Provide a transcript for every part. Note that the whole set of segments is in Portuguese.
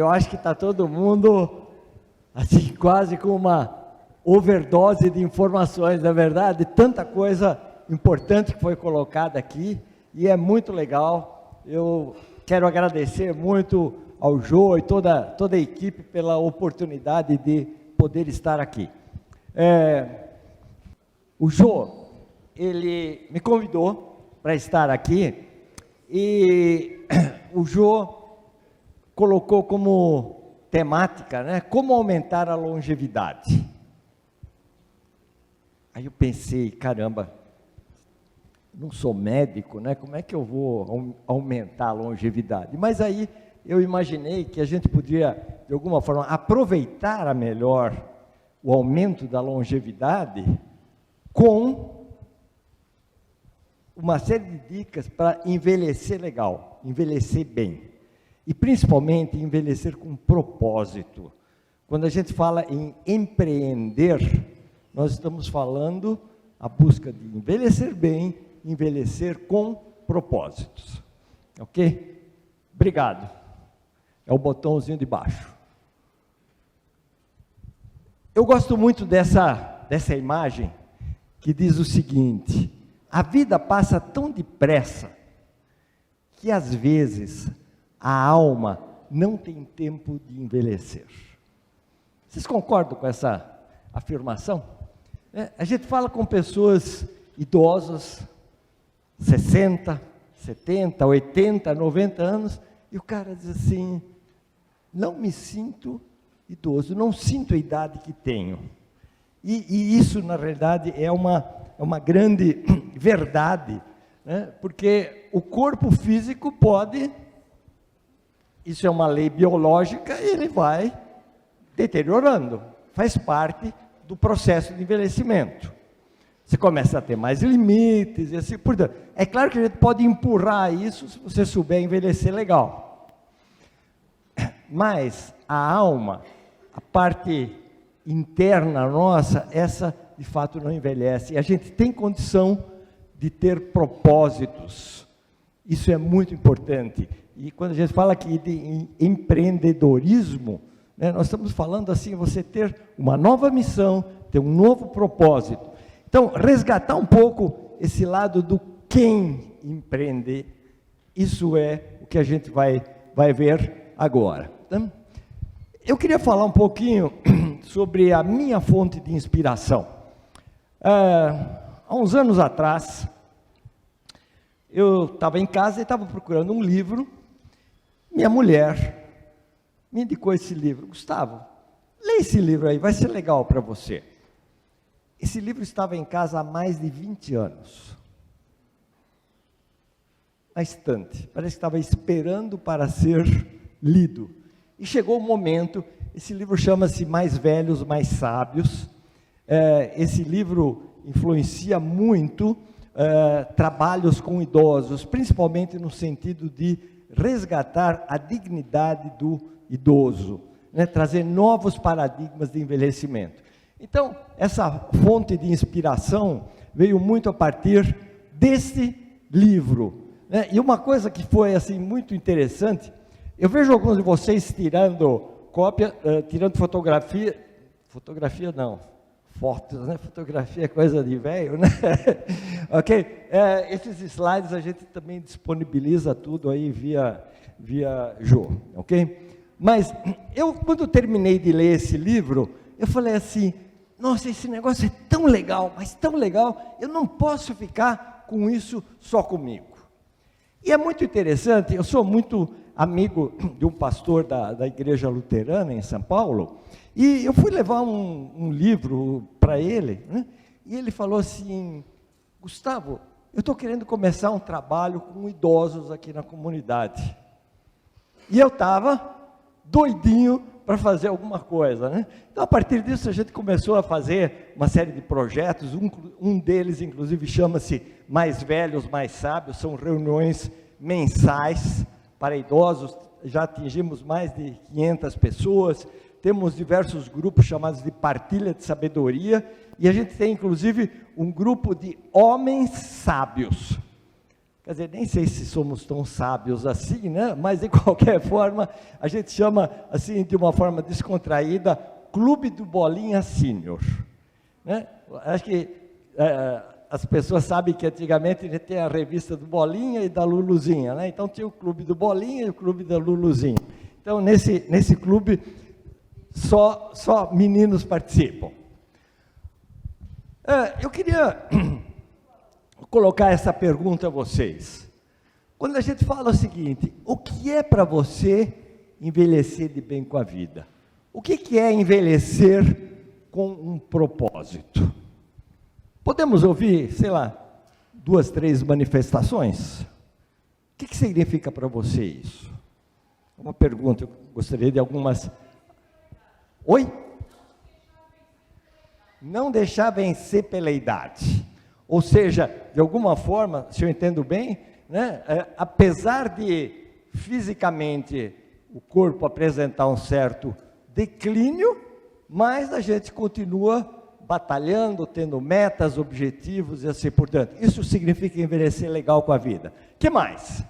eu acho que está todo mundo, assim, quase com uma overdose de informações, na verdade, tanta coisa importante que foi colocada aqui, e é muito legal. Eu quero agradecer muito ao Jô e toda a equipe pela oportunidade de poder estar aqui. O Jô, ele me convidou para estar aqui, e o Jô colocou como temática, né, como aumentar a longevidade. Aí eu pensei, caramba, não sou médico, né, como é que eu vou aumentar a longevidade? Mas aí eu imaginei que a gente podia, de alguma forma, aproveitar a melhor o aumento da longevidade com uma série de dicas para envelhecer legal, envelhecer bem. E principalmente envelhecer com propósito. Quando a gente fala em empreender, nós estamos falando a busca de envelhecer bem, envelhecer com propósitos. Ok? Obrigado. É o botãozinho de baixo. Eu gosto muito dessa imagem que diz o seguinte: a vida passa tão depressa que às vezes a alma não tem tempo de envelhecer. Vocês concordam com essa afirmação? A gente fala com pessoas idosas, 60, 70, 80, 90 anos, e o cara diz assim: não me sinto idoso, não sinto a idade que tenho. E isso, na realidade, é uma grande verdade, né? Porque o corpo físico pode, isso é uma lei biológica, ele vai deteriorando, faz parte do processo de envelhecimento. Você começa a ter mais limites e assim por diante. É claro que a gente pode empurrar isso se você souber envelhecer legal. Mas a alma, a parte interna nossa, essa de fato não envelhece. E a gente tem condição de ter propósitos. Isso é muito importante. E quando a gente fala aqui de empreendedorismo, né, nós estamos falando assim, você ter uma nova missão, ter um novo propósito. Então, resgatar um pouco esse lado do quem empreende, isso é o que a gente vai ver agora. Então, eu queria falar um pouquinho sobre a minha fonte de inspiração. Há uns anos atrás, eu estava em casa e estava procurando um livro. Minha mulher me indicou esse livro. Gustavo, lê esse livro aí, vai ser legal para você. Esse livro estava em casa há mais de 20 anos. Na estante. Parece que estava esperando para ser lido. E chegou o momento, esse livro chama-se Mais Velhos, Mais Sábios. Esse livro influencia muito trabalhos com idosos, principalmente no sentido de resgatar a dignidade do idoso, né? Trazer novos paradigmas de envelhecimento. Então, essa fonte de inspiração veio muito a partir desse livro, né? E uma coisa que foi assim muito interessante, eu vejo alguns de vocês tirando cópia, tirando fotografia não, fotos, né? Fotografia é coisa de velho, né? Ok? Esses slides a gente também disponibiliza tudo aí via Jô, ok? Mas eu, quando terminei de ler esse livro, eu falei assim: nossa, esse negócio é tão legal, mas tão legal, eu não posso ficar com isso só comigo. E é muito interessante, eu sou muito amigo de um pastor da igreja luterana em São Paulo, e eu fui levar um livro para ele, né? E ele falou assim: Gustavo, eu estou querendo começar um trabalho com idosos aqui na comunidade. E eu estava doidinho para fazer alguma coisa, né? Então, a partir disso, a gente começou a fazer uma série de projetos. Um deles, inclusive, chama-se Mais Velhos, Mais Sábios. São reuniões mensais para idosos. Já atingimos mais de 500 pessoas. Temos diversos grupos chamados de Partilha de Sabedoria. E a gente tem, inclusive, um grupo de homens sábios. quer dizer, nem sei se somos tão sábios assim, né? Mas de qualquer forma, a gente chama, assim, de uma forma descontraída, Clube do Bolinha Sênior, né? Acho que as pessoas sabem que antigamente a gente tem a revista do Bolinha e da Luluzinha, né? Então tinha o Clube do Bolinha e o Clube da Luluzinha. Então nesse clube só meninos participam. Eu queria colocar essa pergunta a vocês. Quando a gente fala o seguinte, o que é para você envelhecer de bem com a vida? O que é envelhecer com um propósito? Podemos ouvir, sei lá, 2, 3 manifestações? O que significa para você isso? Uma pergunta, eu gostaria de algumas... Oi? Não deixar vencer pela idade. Ou seja, de alguma forma, se eu entendo bem, né, apesar de fisicamente o corpo apresentar um certo declínio, mas a gente continua batalhando, tendo metas, objetivos e assim por diante. Isso significa envelhecer legal com a vida. O que mais?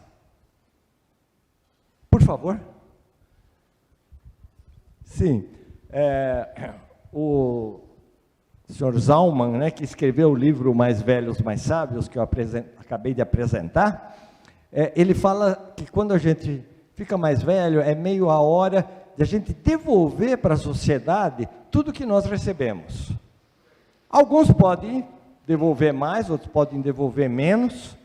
Por favor. Sim. O Sr. Zalman, né, que escreveu o livro Mais Velhos, Mais Sábios, que eu acabei de apresentar, ele fala que quando a gente fica mais velho, é meio a hora de a gente devolver para a sociedade tudo que nós recebemos. Alguns podem devolver mais, outros podem devolver menos.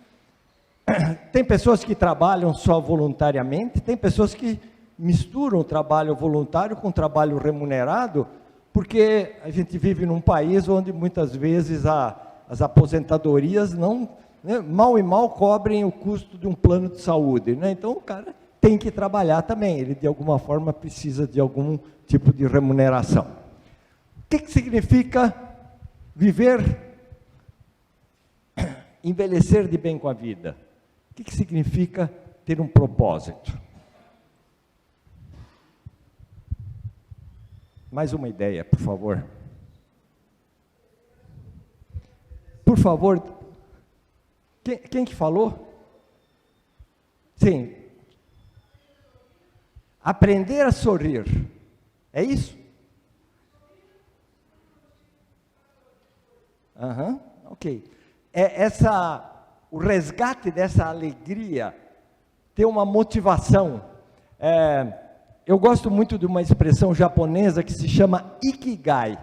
Tem pessoas que trabalham só voluntariamente, tem pessoas que misturam o trabalho voluntário com o trabalho remunerado, porque a gente vive num país onde muitas vezes as aposentadorias não, né, mal e mal cobrem o custo de um plano de saúde, né? Então o cara tem que trabalhar também, ele de alguma forma precisa de algum tipo de remuneração. O que significa envelhecer de bem com a vida? O que significa ter um propósito? Mais uma ideia, por favor. Por favor, quem que falou? Sim. Aprender a sorrir. É isso? Ok. O resgate dessa alegria, ter uma motivação. Eu gosto muito de uma expressão japonesa que se chama Ikigai.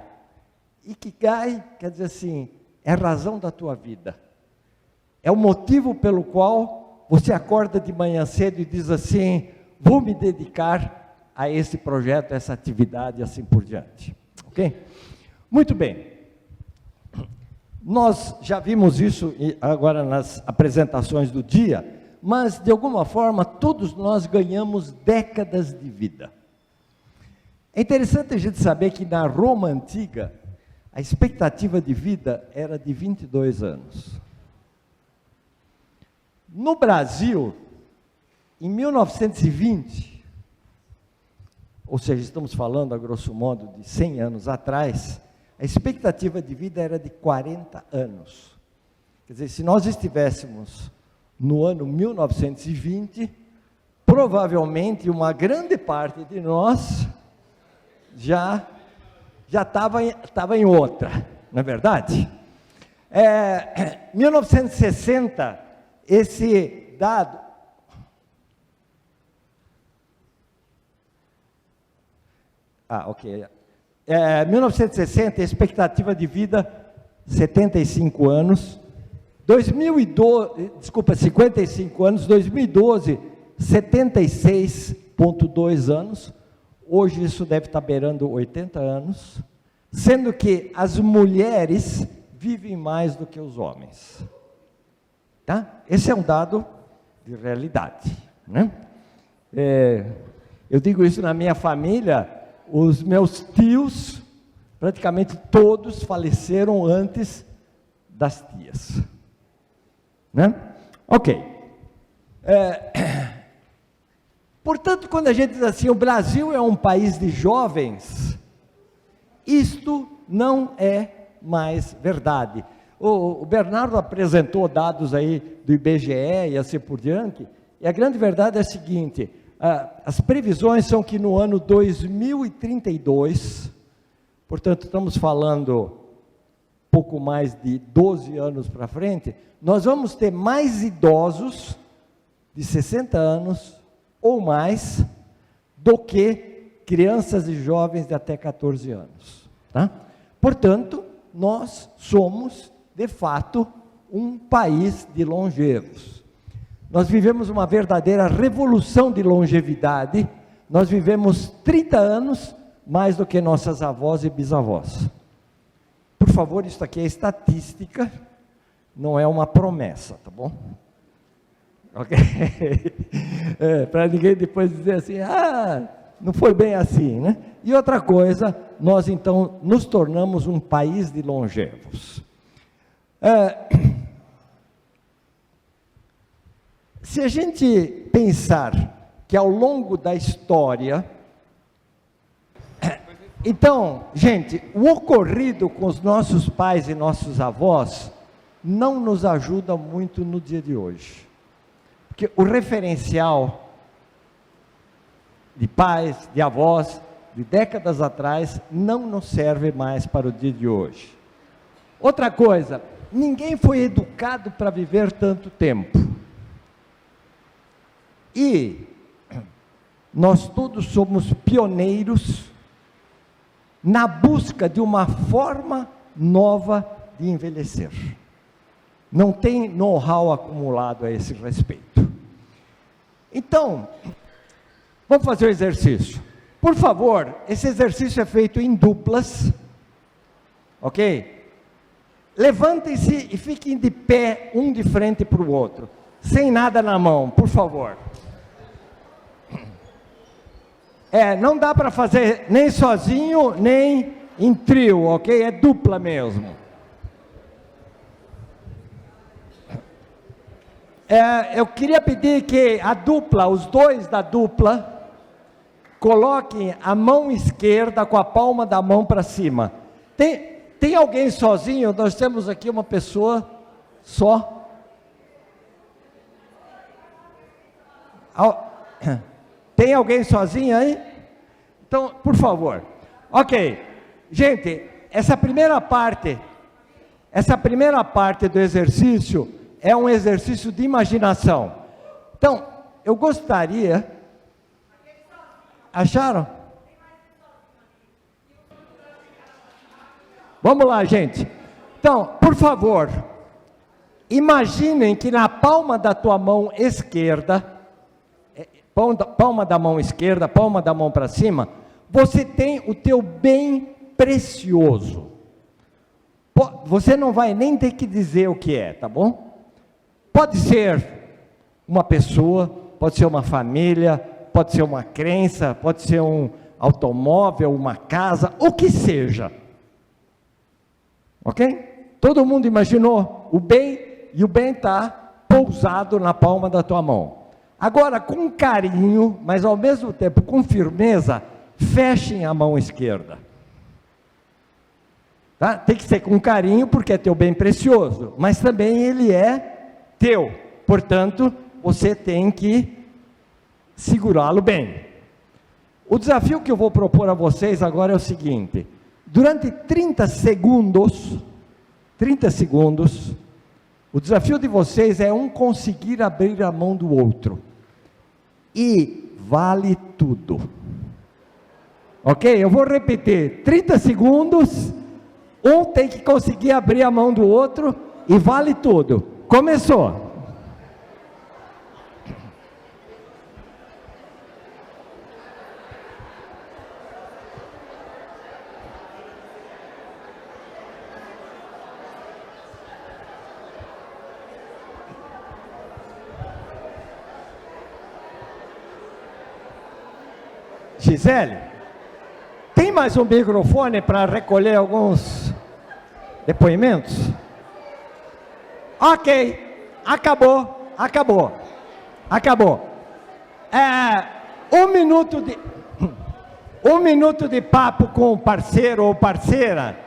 Ikigai quer dizer assim, é a razão da tua vida. É o motivo pelo qual você acorda de manhã cedo e diz assim, vou me dedicar a esse projeto, a essa atividade e assim por diante. Ok? Muito bem. Nós já vimos isso agora nas apresentações do dia, mas de alguma forma todos nós ganhamos décadas de vida. É interessante a gente saber que na Roma antiga, a expectativa de vida era de 22 anos. No Brasil, em 1920, ou seja, estamos falando a grosso modo de 100 anos atrás, a expectativa de vida era de 40 anos. Quer dizer, se nós estivéssemos no ano 1920, provavelmente uma grande parte de nós já estava em outra, não é verdade? 1960, esse dado... 1960, a expectativa de vida, 75 anos. 55 anos, 2012, 76,2 anos. Hoje isso deve estar beirando 80 anos, sendo que as mulheres vivem mais do que os homens. Tá? Esse é um dado de realidade, né? Eu digo isso na minha família, os meus tios, praticamente todos faleceram antes das tias. Né? Ok. Portanto, quando a gente diz assim, o Brasil é um país de jovens, isto não é mais verdade. O Bernardo apresentou dados aí do IBGE e assim por diante, e a grande verdade é a seguinte: as previsões são que no ano 2032, portanto estamos falando pouco mais de 12 anos para frente, nós vamos ter mais idosos de 60 anos ou mais do que crianças e jovens de até 14 anos. Tá? Portanto, nós somos, de fato, um país de longevos. Nós vivemos uma verdadeira revolução de longevidade. Nós vivemos 30 anos mais do que nossas avós e bisavós. Por favor, isso aqui é estatística, não é uma promessa, tá bom? Ok? Para ninguém depois dizer assim, não foi bem assim, né? E outra coisa, nós então nos tornamos um país de longevos. Se a gente pensar que ao longo da história, então, gente, o ocorrido com os nossos pais e nossos avós não nos ajuda muito no dia de hoje. Porque o referencial de pais, de avós, de décadas atrás, não nos serve mais para o dia de hoje. Outra coisa, ninguém foi educado para viver tanto tempo. E nós todos somos pioneiros na busca de uma forma nova de envelhecer. Não tem know-how acumulado a esse respeito. Então, vamos fazer o exercício. Por favor, esse exercício é feito em duplas, ok? Levantem-se e fiquem de pé, um de frente para o outro, sem nada na mão, por favor. Não dá para fazer nem sozinho, nem em trio, ok? É dupla mesmo. Eu queria pedir que a dupla, os dois da dupla, coloquem a mão esquerda com a palma da mão para cima. Tem alguém sozinho? Nós temos aqui uma pessoa só. Tem alguém sozinho aí? Então, por favor. Ok. Gente, essa primeira parte do exercício é um exercício de imaginação. Então, eu gostaria... Acharam? Vamos lá, gente. Então, por favor, imaginem que na palma da tua mão esquerda, palma da mão esquerda, palma da mão para cima, você tem o teu bem precioso. Você não vai nem ter que dizer o que é, tá bom? Pode ser uma pessoa, pode ser uma família, pode ser uma crença, pode ser um automóvel, uma casa, o que seja. Ok? Todo mundo imaginou o bem, e o bem está pousado na palma da tua mão. Agora, com carinho, mas ao mesmo tempo com firmeza, fechem a mão esquerda. Tá? Tem que ser com carinho, porque é teu bem precioso, mas também ele é teu. Portanto, você tem que segurá-lo bem. O desafio que eu vou propor a vocês agora é o seguinte: durante 30 segundos, o desafio de vocês é conseguir abrir a mão do outro. E vale tudo. Ok? Eu vou repetir, 30 segundos, um tem que conseguir abrir a mão do outro, e vale tudo. Começou. Gisele, tem mais um microfone para recolher alguns depoimentos? Ok, acabou. Um minuto de papo com o parceiro ou parceira.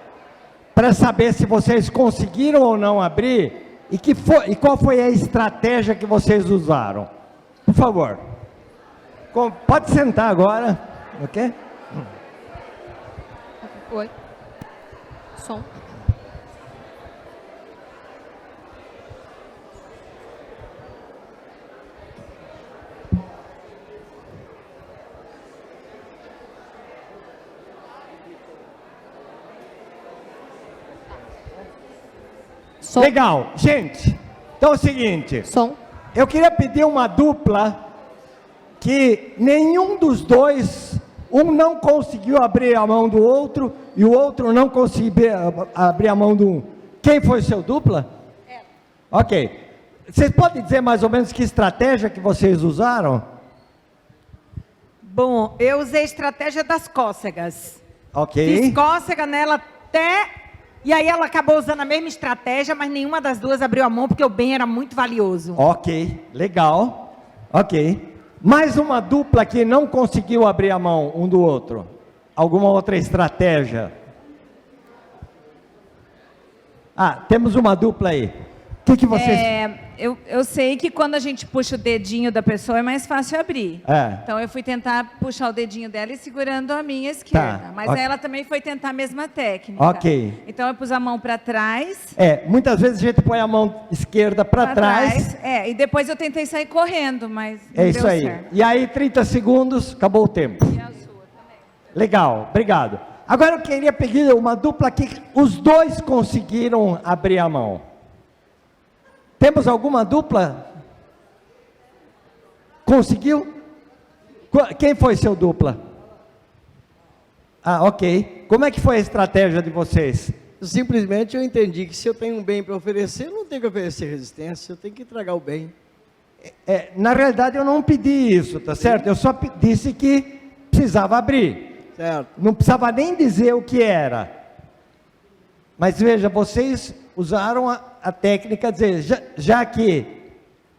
para saber se vocês conseguiram ou não abrir e qual foi a estratégia que vocês usaram. Por favor. Pode sentar agora, ok? Oi. Som. Som. Legal, gente. Então é o seguinte. Som. Eu queria pedir uma dupla que nenhum dos dois, um não conseguiu abrir a mão do outro e o outro não conseguiu abrir a mão do um. Quem foi seu dupla? Ok. Vocês podem dizer mais ou menos que estratégia que vocês usaram? Bom, eu usei a estratégia das cócegas. Ok. Fiz cócega nela até... E aí ela acabou usando a mesma estratégia, mas nenhuma das duas abriu a mão, porque o bem era muito valioso. Ok, legal. Ok. Mais uma dupla que não conseguiu abrir a mão um do outro. Alguma outra estratégia? Temos uma dupla aí. O que vocês... Eu sei que quando a gente puxa o dedinho da pessoa é mais fácil abrir. Então eu fui tentar puxar o dedinho dela e segurando a minha esquerda. Mas ok. ela também foi tentar a mesma técnica. Ok. Então eu pus a mão para trás. Muitas vezes a gente põe a mão esquerda para trás. E depois eu tentei sair correndo, mas não É isso deu aí. certo. E aí 30 segundos, acabou o tempo. E a sua também. Legal, obrigado. Agora eu queria pedir uma dupla que os dois conseguiram abrir a mão. Temos alguma dupla? Conseguiu? Quem foi seu dupla? Ok. Como é que foi a estratégia de vocês? Simplesmente eu entendi que se eu tenho um bem para oferecer, eu não tenho que oferecer resistência, eu tenho que entregar o bem. Na realidade eu não pedi isso, tá certo? Eu só disse que precisava abrir. Certo. Não precisava nem dizer o que era. Mas veja, vocês usaram a técnica de dizer, já que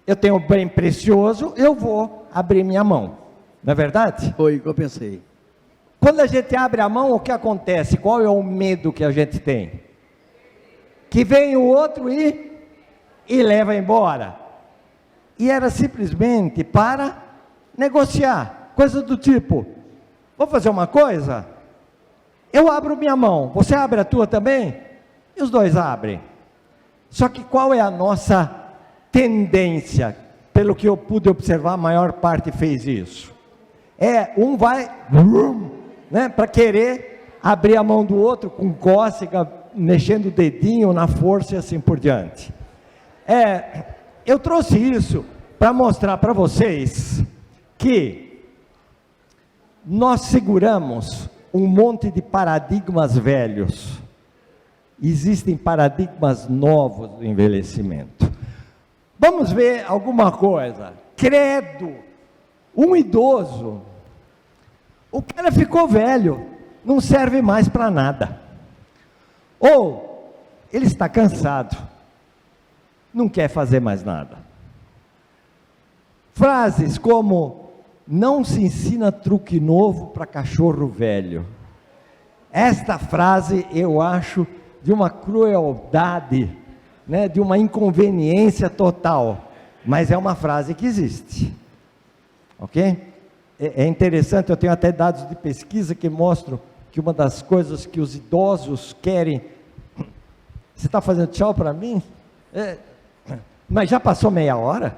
eu tenho um bem precioso, eu vou abrir minha mão. Não é verdade? Foi o que eu pensei. Quando a gente abre a mão, o que acontece? Qual é o medo que a gente tem? Que vem o outro e leva embora. E era simplesmente para negociar. Coisa do tipo, vou fazer uma coisa? Eu abro minha mão, você abre a tua também? E os dois abrem. Só que qual é a nossa tendência? Pelo que eu pude observar, a maior parte fez isso. Um vai, né, para querer abrir a mão do outro com cócega, mexendo o dedinho na força e assim por diante. Eu trouxe isso para mostrar para vocês que nós seguramos um monte de paradigmas velhos. Existem paradigmas novos do envelhecimento. Vamos ver alguma coisa. Credo, um idoso, o cara ficou velho, não serve mais para nada. Ou ele está cansado, não quer fazer mais nada. Frases como, não se ensina truque novo para cachorro velho. Esta frase eu acho de uma crueldade, né, de uma inconveniência total, mas é uma frase que existe, ok? É interessante, eu tenho até dados de pesquisa que mostram que uma das coisas que os idosos querem... Você está fazendo tchau para mim? Mas já passou meia hora?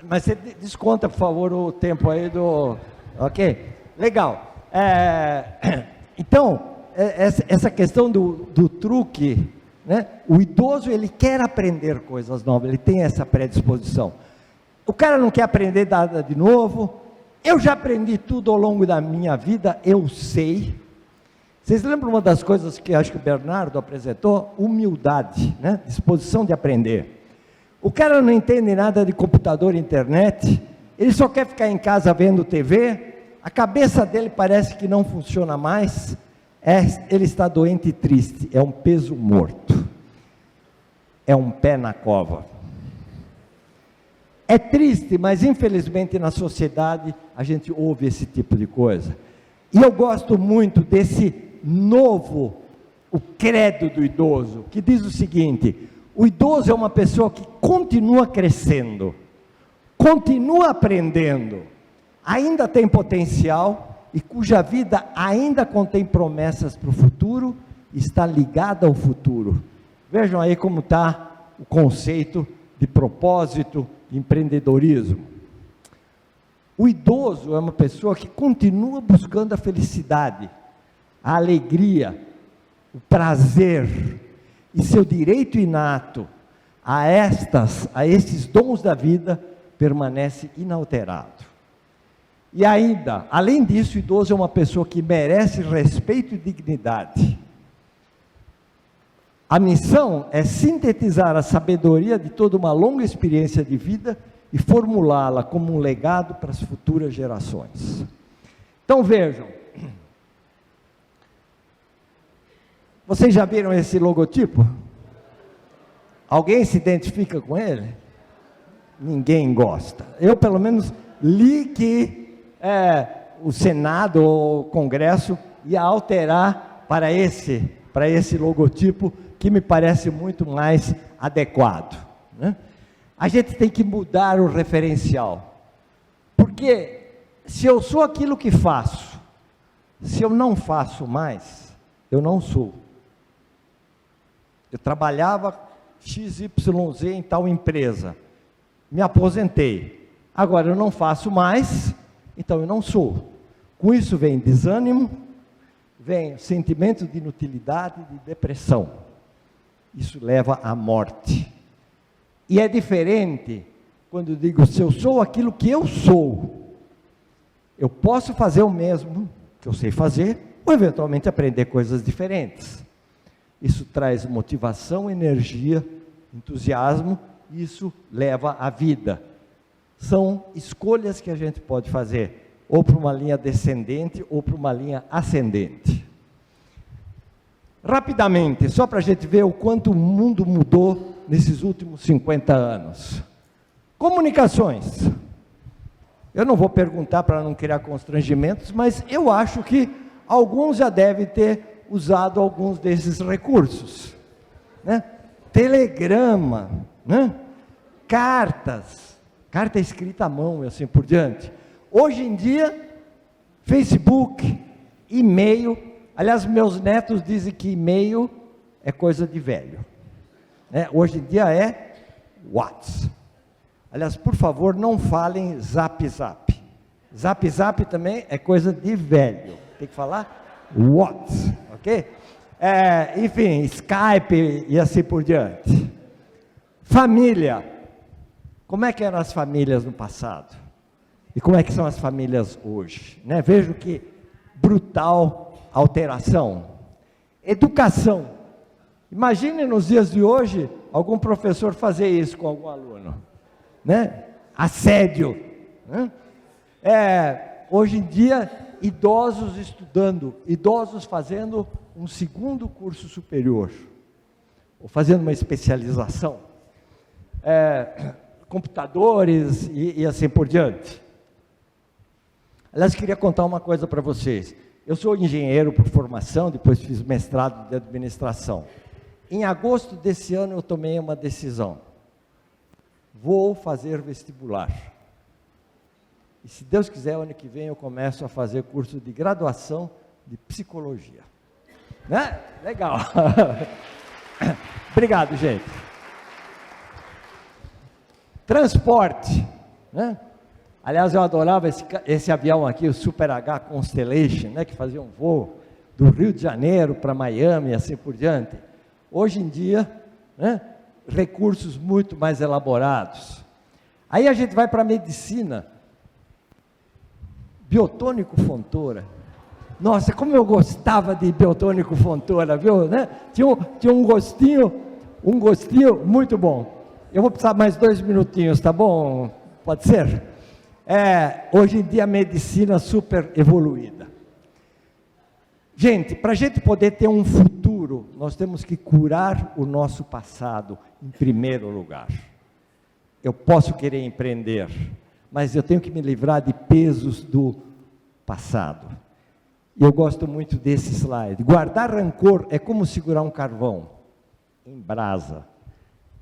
Mas você desconta, por favor, o tempo aí do... Ok? Legal. Então, essa questão do truque, né? O idoso, ele quer aprender coisas novas, ele tem essa predisposição. O cara não quer aprender nada de novo. Eu já aprendi tudo ao longo da minha vida, eu sei. Vocês lembram uma das coisas que acho que o Bernardo apresentou? Humildade, né? Disposição de aprender. O cara não entende nada de computador e internet, ele só quer ficar em casa vendo TV, a cabeça dele parece que não funciona mais, ele está doente e triste, é um peso morto, é um pé na cova. É triste, mas infelizmente na sociedade a gente ouve esse tipo de coisa. E eu gosto muito desse novo o credo do idoso, que diz o seguinte: o idoso é uma pessoa que continua crescendo, continua aprendendo, ainda tem potencial e cuja vida ainda contém promessas para o futuro, está ligada ao futuro. Vejam aí como está o conceito de propósito, de empreendedorismo. O idoso é uma pessoa que continua buscando a felicidade, a alegria, o prazer, e seu direito inato a estes dons da vida permanece inalterado. E ainda, além disso, o idoso é uma pessoa que merece respeito e dignidade. A missão é sintetizar a sabedoria de toda uma longa experiência de vida e formulá-la como um legado para as futuras gerações. Então vejam, vocês já viram esse logotipo? Alguém se identifica com ele? Ninguém gosta. Eu, pelo menos, li que o Senado ou o Congresso ia alterar para esse logotipo, que me parece muito mais adequado, né? A gente tem que mudar o referencial, porque se eu sou aquilo que faço, se eu não faço mais, eu não sou. Eu trabalhava XYZ em tal empresa, me aposentei, agora eu não faço mais, então eu não sou. Com isso vem desânimo, vem sentimento de inutilidade, de depressão. Isso leva à morte. E é diferente quando eu digo: se eu sou aquilo que eu sou, eu posso fazer o mesmo que eu sei fazer, ou eventualmente aprender coisas diferentes. Isso traz motivação, energia, entusiasmo, e isso leva à vida. São escolhas que a gente pode fazer, ou para uma linha descendente, ou para uma linha ascendente. Rapidamente, só para a gente ver o quanto o mundo mudou nesses últimos 50 anos. Comunicações. Eu não vou perguntar para não criar constrangimentos, mas eu acho que alguns já devem ter usado alguns desses recursos, né? Telegrama, né? Carta escrita à mão e assim por diante. Hoje em dia, Facebook, e-mail. Aliás, meus netos dizem que e-mail é coisa de velho, né? Hoje em dia é WhatsApp. Aliás, por favor, não falem Zap Zap. Zap Zap também é coisa de velho. Tem que falar WhatsApp, ok? Enfim, Skype e assim por diante. Família. Como é que eram as famílias no passado? E como é que são as famílias hoje, né? Vejo que brutal alteração. Educação. Imagine nos dias de hoje, algum professor fazer isso com algum aluno, né? Assédio, né? Hoje em dia, idosos estudando, idosos fazendo um segundo curso superior, ou fazendo uma especialização, computadores e assim por diante. Aliás, queria contar uma coisa para vocês. Eu sou engenheiro por formação, depois fiz mestrado de administração. Em agosto desse ano eu tomei uma decisão. Vou fazer vestibular. E se Deus quiser, ano que vem eu começo a fazer curso de graduação de psicologia. Né? Legal. Obrigado, gente. Transporte, né? Aliás, eu adorava esse avião aqui, o Super H Constellation, né, que fazia um voo do Rio de Janeiro para Miami e assim por diante. Hoje em dia, né, recursos muito mais elaborados. Aí a gente vai para a medicina. Biotônico Fontoura. Nossa, como eu gostava de Biotônico Fontoura, viu? Né? Tinha um gostinho muito bom. Eu vou precisar mais 2 minutinhos, tá bom? Pode ser? Hoje em dia a medicina super evoluída. Gente, para a gente poder ter um futuro, nós temos que curar o nosso passado em primeiro lugar. Eu posso querer empreender, mas eu tenho que me livrar de pesos do passado. E eu gosto muito desse slide. Guardar rancor é como segurar um carvão em brasa.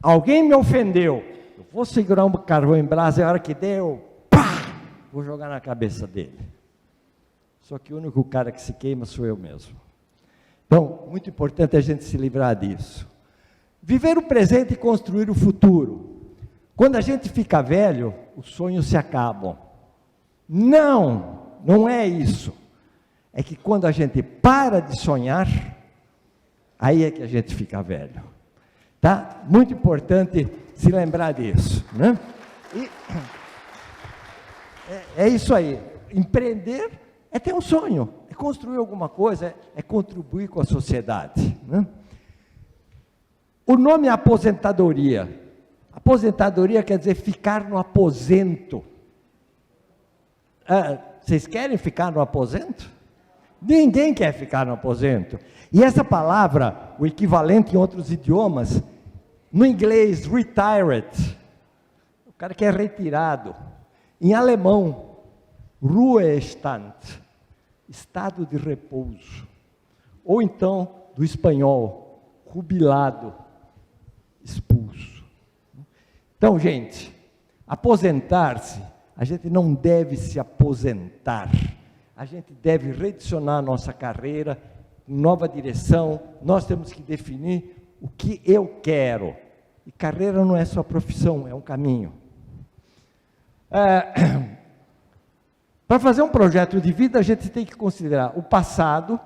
Alguém me ofendeu, eu vou segurar um carvão em brasa, e a hora que der, eu vou jogar na cabeça dele. Só que o único cara que se queima sou eu mesmo. Então, muito importante a gente se livrar disso. Viver o presente e construir o futuro. Quando a gente fica velho, os sonhos se acabam. Não é isso. É que quando a gente para de sonhar, aí é que a gente fica velho. Tá? Muito importante se lembrar disso, né? E é isso aí. Empreender é ter um sonho, é construir alguma coisa, é contribuir com a sociedade, né? O nome é aposentadoria. Aposentadoria quer dizer ficar no aposento. Vocês querem ficar no aposento? Ninguém quer ficar no aposento. E essa palavra, o equivalente em outros idiomas, no inglês, retired, o cara que é retirado. Em alemão, Ruhestand, estado de repouso. Ou então, do espanhol, jubilado, expulso. Então, gente, aposentar-se, a gente não deve se aposentar. A gente deve redirecionar a nossa carreira, nova direção. Nós temos que definir o que eu quero. E carreira não é só profissão, é um caminho. Para fazer um projeto de vida, a gente tem que considerar o passado,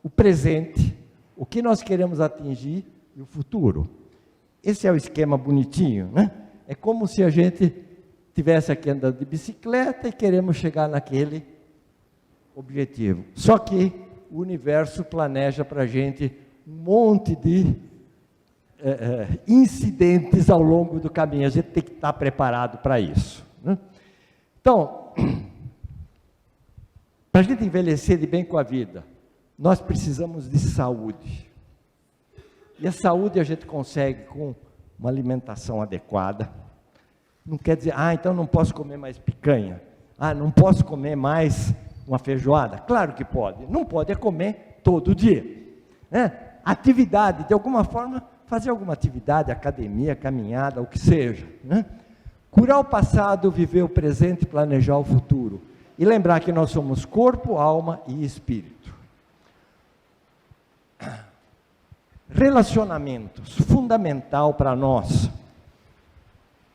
o presente, o que nós queremos atingir e o futuro. Esse é o esquema bonitinho, né? É como se a gente estivesse aqui andando de bicicleta e queremos chegar naquele objetivo. Só que o universo planeja para a gente um monte de incidentes ao longo do caminho. A gente tem que estar preparado para isso, né? Então, para a gente envelhecer de bem com a vida, nós precisamos de saúde. E a saúde a gente consegue com uma alimentação adequada. Não quer dizer, então não posso comer mais picanha. Não posso comer mais uma feijoada. Claro que pode. Não pode comer todo dia, né? Atividade, de alguma forma, fazer alguma atividade, academia, caminhada, o que seja, né? Curar o passado, viver o presente e planejar o futuro. E lembrar que nós somos corpo, alma e espírito. Relacionamentos, fundamental para nós.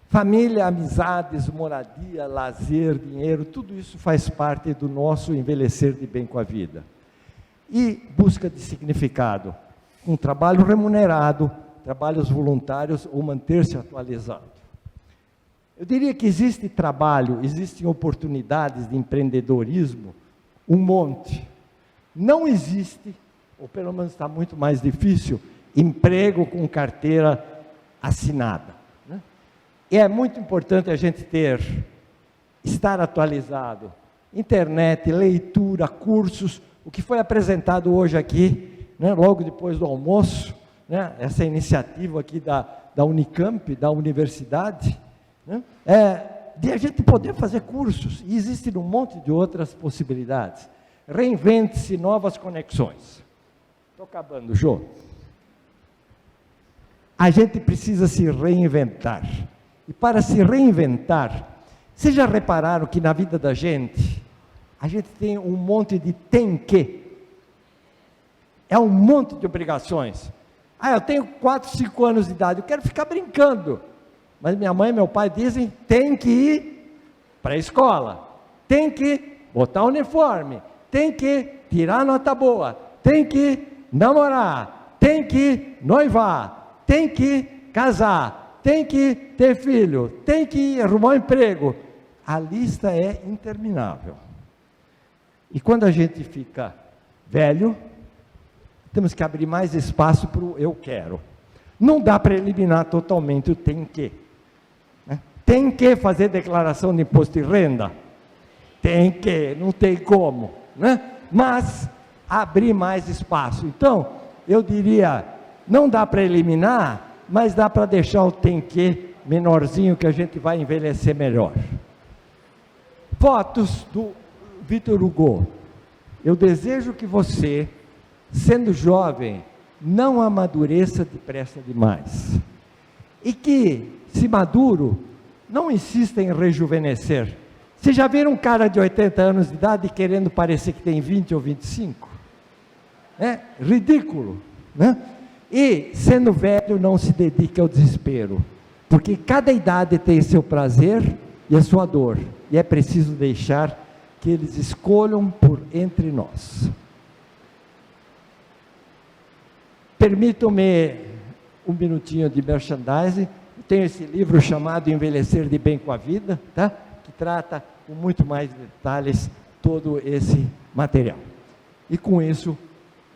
Família, amizades, moradia, lazer, dinheiro, tudo isso faz parte do nosso envelhecer de bem com a vida. E busca de significado, um trabalho remunerado, trabalhos voluntários ou manter-se atualizado. Eu diria que existe trabalho, existem oportunidades de empreendedorismo, um monte. Não existe, ou pelo menos está muito mais difícil, emprego com carteira assinada, né? E é muito importante a gente estar atualizado. Internet, leitura, cursos, o que foi apresentado hoje aqui, né, logo depois do almoço, né, essa iniciativa aqui da Unicamp, da universidade, né, de a gente poder fazer cursos, e existem um monte de outras possibilidades. Reinvente-se, novas conexões. Estou acabando, Jô. A gente precisa se reinventar. E para se reinventar, vocês já repararam que na vida da gente, a gente tem um monte de tem que. É um monte de obrigações. Eu tenho 4, 5 anos de idade, eu quero ficar brincando. Mas minha mãe e meu pai dizem, tem que ir para a escola, tem que botar o uniforme, tem que tirar nota boa, tem que namorar, tem que noivar, tem que casar, tem que ter filho, tem que arrumar um emprego. A lista é interminável. E quando a gente fica velho, temos que abrir mais espaço para o eu quero. Não dá para eliminar totalmente o tem que. Né? Tem que fazer declaração de imposto de renda? Tem que, não tem como, né? Mas abrir mais espaço. Então, eu diria, não dá para eliminar, mas dá para deixar o tem que menorzinho, que a gente vai envelhecer melhor. Fotos do Victor Hugo. eu desejo que você, sendo jovem, não amadureça depressa demais. E que, se maduro, não insista em rejuvenescer. Vocês já viram um cara de 80 anos de idade querendo parecer que tem 20 ou 25? É ridículo, né? E, sendo velho, não se dedique ao desespero, porque cada idade tem seu prazer e a sua dor, e é preciso deixar que eles escolham por entre nós. Permitam-me um minutinho de merchandising. Eu tenho esse livro chamado Envelhecer de Bem com a Vida, tá? Que trata com muito mais detalhes todo esse material. E com isso,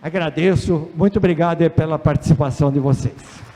agradeço, muito obrigado pela participação de vocês.